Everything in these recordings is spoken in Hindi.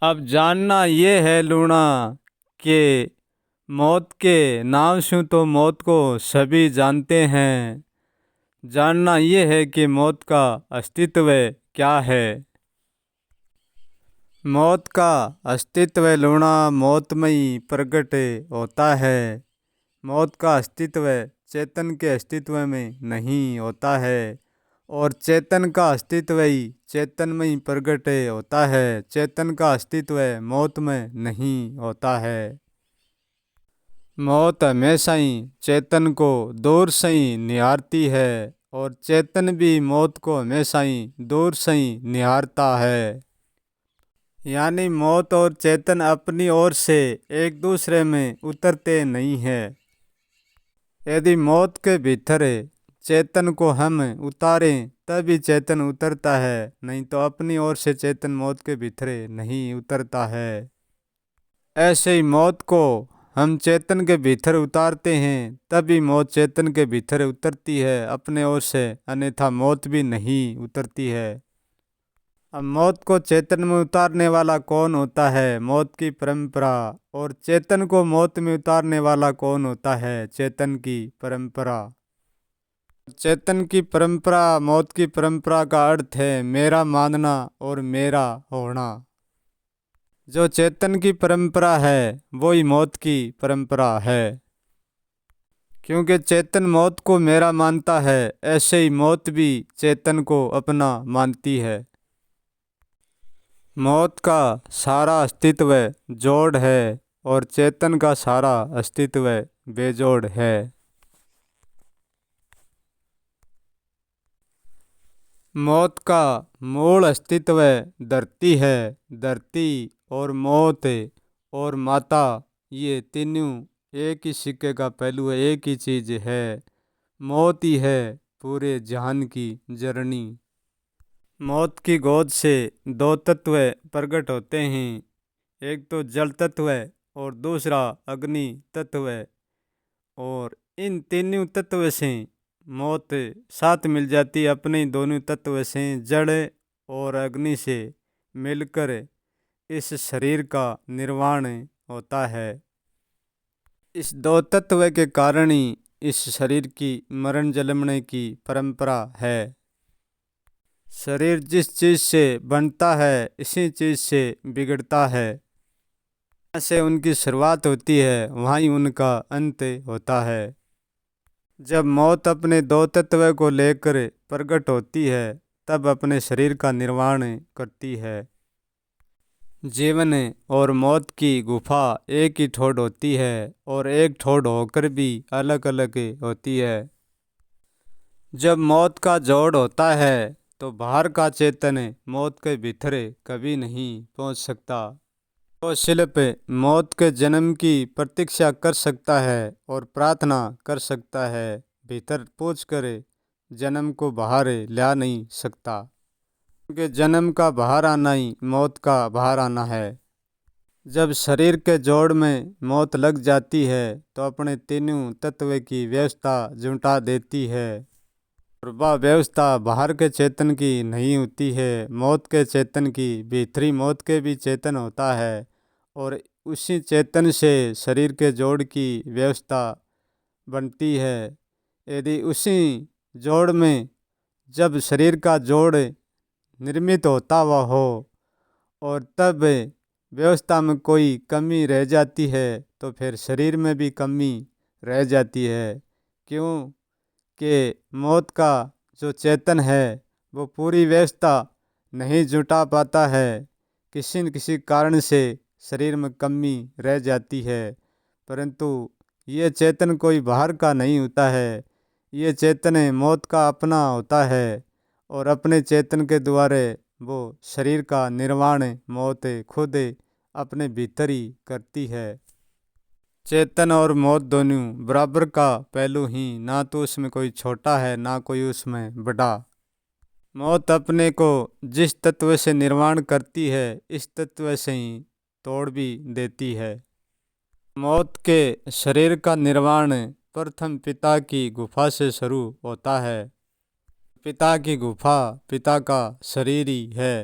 अब जानना ये है लूणा कि मौत के नाम से तो मौत को सभी जानते हैं। जानना ये है कि मौत का अस्तित्व क्या है। मौत का अस्तित्व लूणा मौतमयी प्रकट होता है। मौत का अस्तित्व चेतन के अस्तित्व में नहीं होता है और चेतन का अस्तित्व ही चेतन में ही प्रकट होता है। चेतन का अस्तित्व मौत में नहीं होता है। मौत हमेशा ही चेतन को दूर से ही निहारती है और चेतन भी मौत को हमेशा ही दूर से ही निहारता है। यानी मौत और चेतन अपनी ओर से एक दूसरे में उतरते नहीं है। यदि मौत के भीतर चेतन को हम उतारें तभी चेतन उतरता है, नहीं तो अपनी ओर से चेतन मौत के भीतर नहीं उतरता है। ऐसे ही मौत को हम चेतन के भीतर उतारते हैं तभी मौत चेतन के भीतर उतरती है अपने ओर से, अन्यथा मौत भी नहीं उतरती है। अब मौत को चेतन में उतारने वाला कौन होता है? मौत की परंपरा। और चेतन को मौत में उतारने वाला कौन होता है? चेतन की परंपरा। चेतन की परंपरा, मौत की परंपरा का अर्थ है मेरा मानना और मेरा होना। जो चेतन की परंपरा है वही मौत की परंपरा है। क्योंकि चेतन मौत को मेरा मानता है, ऐसे ही मौत भी चेतन को अपना मानती है। मौत का सारा अस्तित्व जोड़ है और चेतन का सारा अस्तित्व बेजोड़ है। मौत का मूल अस्तित्व धरती है। धरती और मौत और माता, ये तीनों एक ही सिक्के का पहलू है, एक ही चीज है। मौत ही है पूरे जहान की जननी। मौत की गोद से दो तत्व प्रकट होते हैं, एक तो जल तत्व और दूसरा अग्नि तत्व। और इन तीनों तत्व से मौत साथ मिल जाती है, अपने दोनों तत्व से जड़ और अग्नि से मिलकर इस शरीर का निर्माण होता है। इस दो तत्व के कारण ही इस शरीर की मरण जन्मने की परंपरा है। शरीर जिस चीज से बनता है इसी चीज से बिगड़ता है। जहाँ से उनकी शुरुआत होती है वहाँ ही उनका अंत होता है। जब मौत अपने दो तत्व को लेकर प्रकट होती है तब अपने शरीर का निर्माण करती है। जीवन और मौत की गुफा एक ही ठोड़ होती है और एक ठोड़ होकर भी अलग अलग होती है। जब मौत का जोड़ होता है तो बाहर का चेतन मौत के भीतर कभी नहीं पहुंच सकता। तो शिल्प मौत के जन्म की प्रतीक्षा कर सकता है और प्रार्थना कर सकता है, भीतर पहुँच कर जन्म को बाहर ला नहीं सकता। क्योंकि जन्म का बाहर आना ही मौत का बाहर आना है। जब शरीर के जोड़ में मौत लग जाती है तो अपने तीनों तत्व की व्यवस्था जुटा देती है और वह व्यवस्था बाहर के चेतन की नहीं होती है। मौत के चेतन की भीतरी मौत के भी चेतन होता है और उसी चेतन से शरीर के जोड़ की व्यवस्था बनती है। यदि उसी जोड़ में जब शरीर का जोड़ निर्मित होता हुआ हो और तब व्यवस्था में कोई कमी रह जाती है तो फिर शरीर में भी कमी रह जाती है। क्यों कि मौत का जो चेतन है वो पूरी व्यवस्था नहीं जुटा पाता है, किसी न किसी कारण से शरीर में कमी रह जाती है। परंतु ये चेतन कोई बाहर का नहीं होता है, ये चेतन मौत का अपना होता है और अपने चेतन के द्वारा वो शरीर का निर्माण मौत खुद अपने भीतर ही करती है। चेतन और मौत दोनों बराबर का पहलू ही, ना तो उसमें कोई छोटा है ना कोई उसमें बड़ा। मौत अपने को जिस तत्व से निर्माण करती है इस तत्व से ही तोड़ भी देती है। मौत के शरीर का निर्माण प्रथम पिता की गुफा से शुरू होता है। पिता की गुफा पिता का शरीर ही है।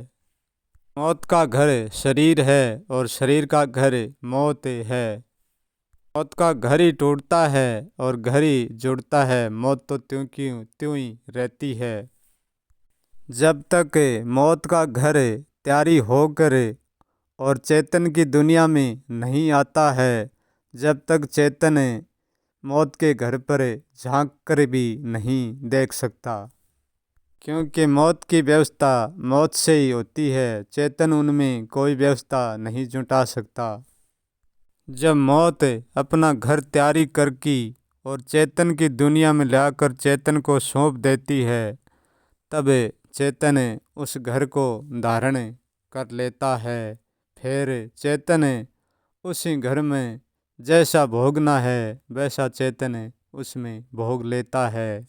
मौत का घर शरीर है और शरीर का घर मौत है। मौत का घर ही टूटता है और घर ही जुड़ता है, मौत तो त्यों की त्यों ही रहती है। जब तक मौत का घर तैयारी होकर और चेतन की दुनिया में नहीं आता है, जब तक चेतन मौत के घर पर झांक कर भी नहीं देख सकता। क्योंकि मौत की व्यवस्था मौत से ही होती है, चेतन उनमें कोई व्यवस्था नहीं जुटा सकता। जब मौत अपना घर तैयारी करके और चेतन की दुनिया में लाकर चेतन को सौंप देती है, तब चेतन उस घर को धारण कर लेता है। फिर चेतन उसी घर में जैसा भोगना है वैसा चेतन उसमें भोग लेता है।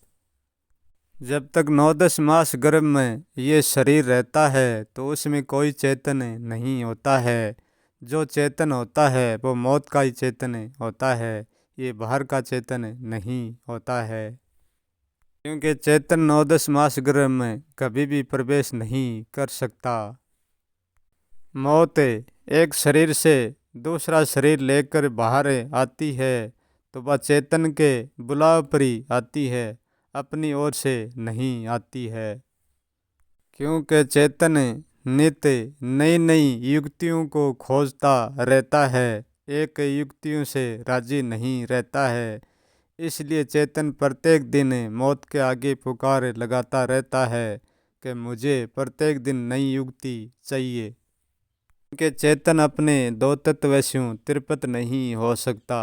जब तक 9-10 मास गर्भ में ये शरीर रहता है तो उसमें कोई चेतन नहीं होता है। जो चेतन होता है वो मौत का ही चेतन होता है, ये बाहर का चेतन नहीं होता है। क्योंकि चेतन 9-10 मास गर्भ में कभी भी प्रवेश नहीं कर सकता। मौत एक शरीर से दूसरा शरीर लेकर बाहर आती है तो वह चेतन के बुलाव पर ही आती है, अपनी ओर से नहीं आती है। क्योंकि चेतन नित्य नई नई युक्तियों को खोजता रहता है, एक युक्तियों से राजी नहीं रहता है। इसलिए चेतन प्रत्येक दिन मौत के आगे पुकार लगाता रहता है कि मुझे प्रत्येक दिन नई युक्ति चाहिए। कि चेतन अपने दो तत्व से तिरपत नहीं हो सकता।